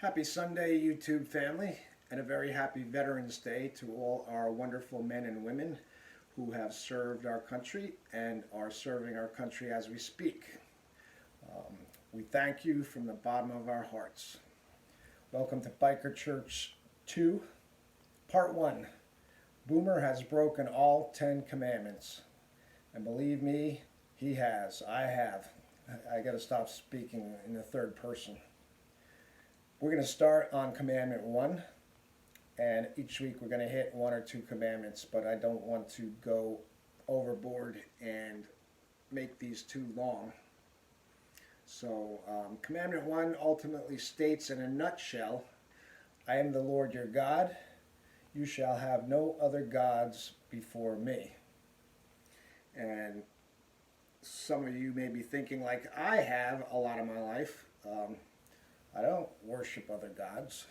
Happy Sunday, YouTube family, and a very happy Veterans Day to all our wonderful men and women who have served our country and are serving our country as we speak. We thank you from the bottom of our hearts. Welcome to Biker Church 2, Part 1. Boomer has broken all 10 commandments. And believe me, he has. I have. I got to stop speaking in the third person. We're going to start on Commandment 1, and each week we're going to hit one or two commandments, but I don't want to go overboard and make these too long. So Commandment 1 ultimately states in a nutshell, I am the Lord your God. You shall have no other gods before me. And some of you may be thinking, like I have a lot of my life, I don't worship other gods.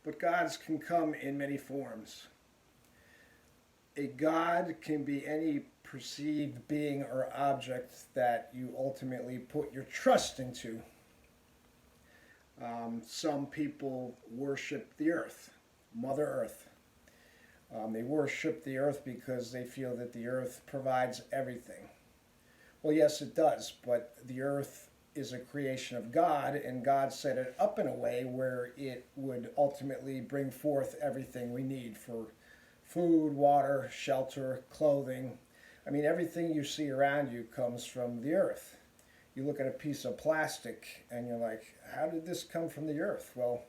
But gods can come in many forms. A god can be any perceived being or object that you ultimately put your trust into. Some people worship the earth, Mother Earth. They worship the earth because they feel that the earth provides everything. Well, yes, it does, but the earth is a creation of God, and God set it up in a way where it would ultimately bring forth everything we need for food, water, shelter, clothing. I mean, everything you see around you comes from the earth. You look at a piece of plastic and you're like, how did this come from the earth? Well,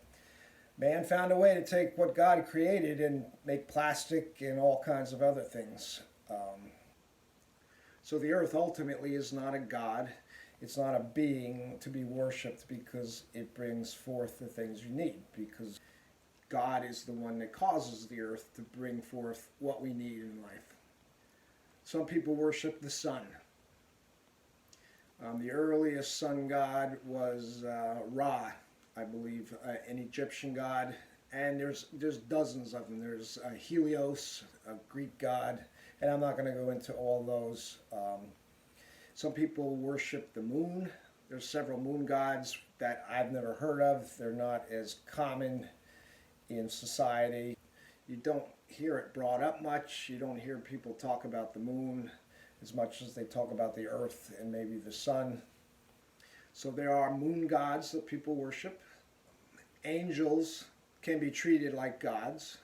man found a way to take what God created and make plastic and all kinds of other things. So the earth ultimately is not a god. It's not a being to be worshipped because it brings forth the things you need, because God is the one that causes the earth to bring forth what we need in life. Some people worship the sun. The earliest sun god was Ra, I believe, an Egyptian god, and there's dozens of them. There's Helios, a Greek god, and I'm not going to go into all those. Some people worship the moon. There's several moon gods that I've never heard of. They're not as common in society. You don't hear it brought up much. You don't hear people talk about the moon as much as they talk about the earth and maybe the sun. So there are moon gods that people worship. Angels can be treated like gods.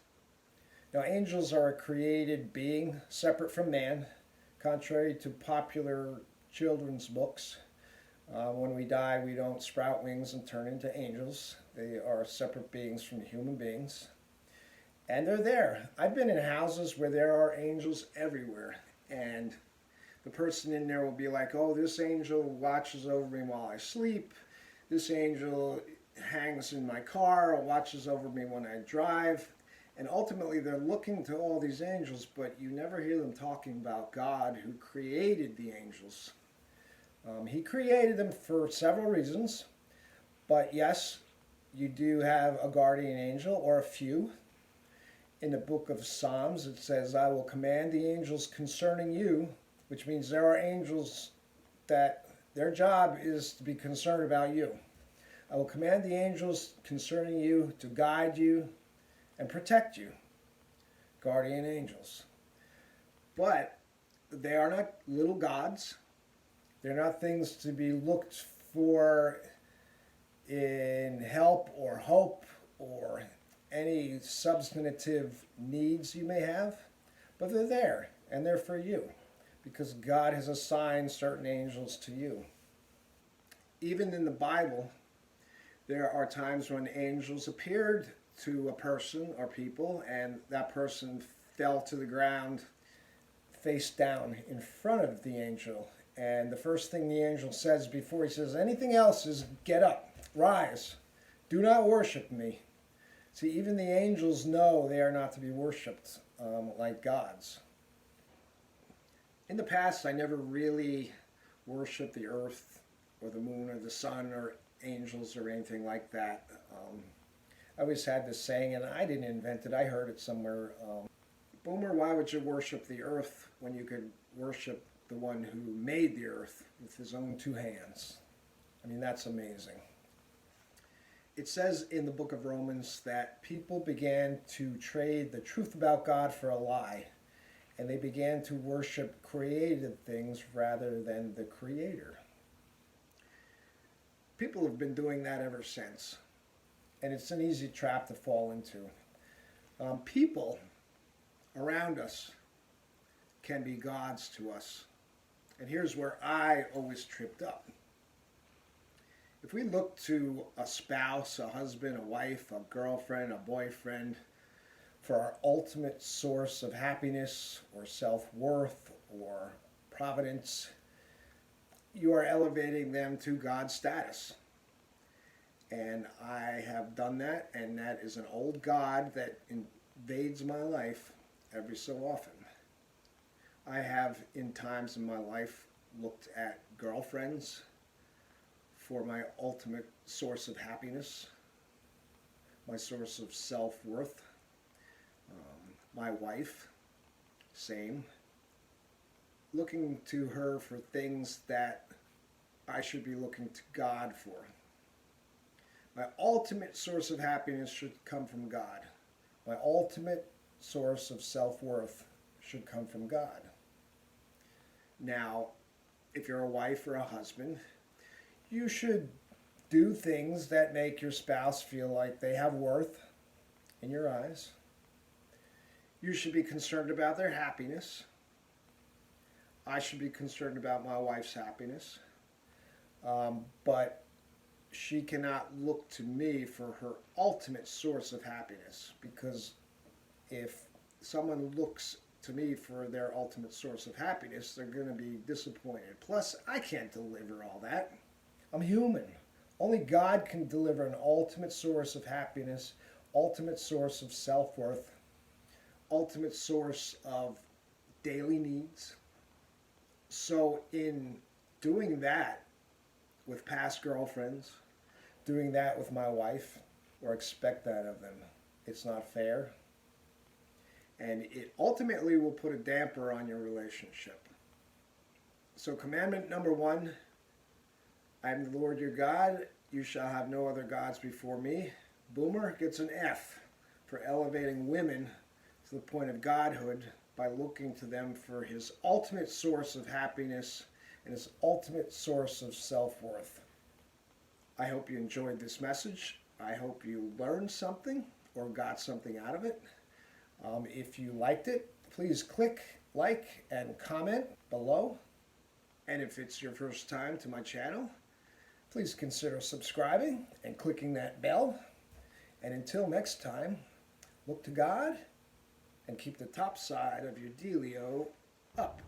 Now, angels are a created being separate from man, contrary to popular children's books. When we die, we don't sprout wings and turn into angels. They are separate beings from human beings. And they're there. I've been in houses where there are angels everywhere. And the person in there will be like, oh, this angel watches over me while I sleep. This angel hangs in my car or watches over me when I drive. And ultimately, they're looking to all these angels, but you never hear them talking about God who created the angels. He created them for several reasons, but yes, you do have a guardian angel, or a few. In the book of Psalms, it says, I will command the angels concerning you, which means there are angels that their job is to be concerned about you. I will command the angels concerning you to guide you and protect you. Guardian angels. But they are not little gods. They're not things to be looked for in help or hope or any substantive needs you may have. But they're there, and they're for you, because God has assigned certain angels to you. Even in the Bible, there are times when angels appeared to a person or people, and that person fell to the ground face down in front of the angel. And the first thing the angel says before he says anything else is, get up, rise, do not worship me. See, even the angels know they are not to be worshipped like gods. In the past, I never really worshipped the earth or the moon or the sun or angels or anything like that. I always had this saying, and I didn't invent it, I heard it somewhere. Boomer, why would you worship the earth when you could worship the one who made the earth with his own two hands? I mean, that's amazing. It says in the book of Romans that people began to trade the truth about God for a lie, and they began to worship created things rather than the Creator. People have been doing that ever since, and it's an easy trap to fall into. People around us can be gods to us, and here's where I always tripped up. If we look to a spouse, a husband, a wife, a girlfriend, a boyfriend, for our ultimate source of happiness or self-worth or providence, you are elevating them to God's status. And I have done that, and that is an old god that invades my life every so often. I have, in times in my life, looked at girlfriends for my ultimate source of happiness, my source of self-worth. My wife, same. Looking to her for things that I should be looking to God for. My ultimate source of happiness should come from God. My ultimate source of self-worth should come from God. Now, if you're a wife or a husband, you should do things that make your spouse feel like they have worth in your eyes. You should be concerned about their happiness. I should be concerned about my wife's happiness. But she cannot look to me for her ultimate source of happiness, because if someone looks to me for their ultimate source of happiness, they're going to be disappointed. Plus, I can't deliver all that. I'm human. Only God can deliver an ultimate source of happiness, ultimate source of self-worth, ultimate source of daily needs. So in doing that with past girlfriends, doing that with my wife, or expect that of them, it's not fair. And it ultimately will put a damper on your relationship. So commandment number 1, I am the Lord your God, you shall have no other gods before me. Boomer gets an F for elevating women to the point of godhood by looking to them for his ultimate source of happiness and his ultimate source of self-worth. I hope you enjoyed this message. I hope you learned something or got something out of it. If you liked it, please click like and comment below. And if it's your first time to my channel, please consider subscribing and clicking that bell. And until next time, look to God and keep the top side of your dealio up.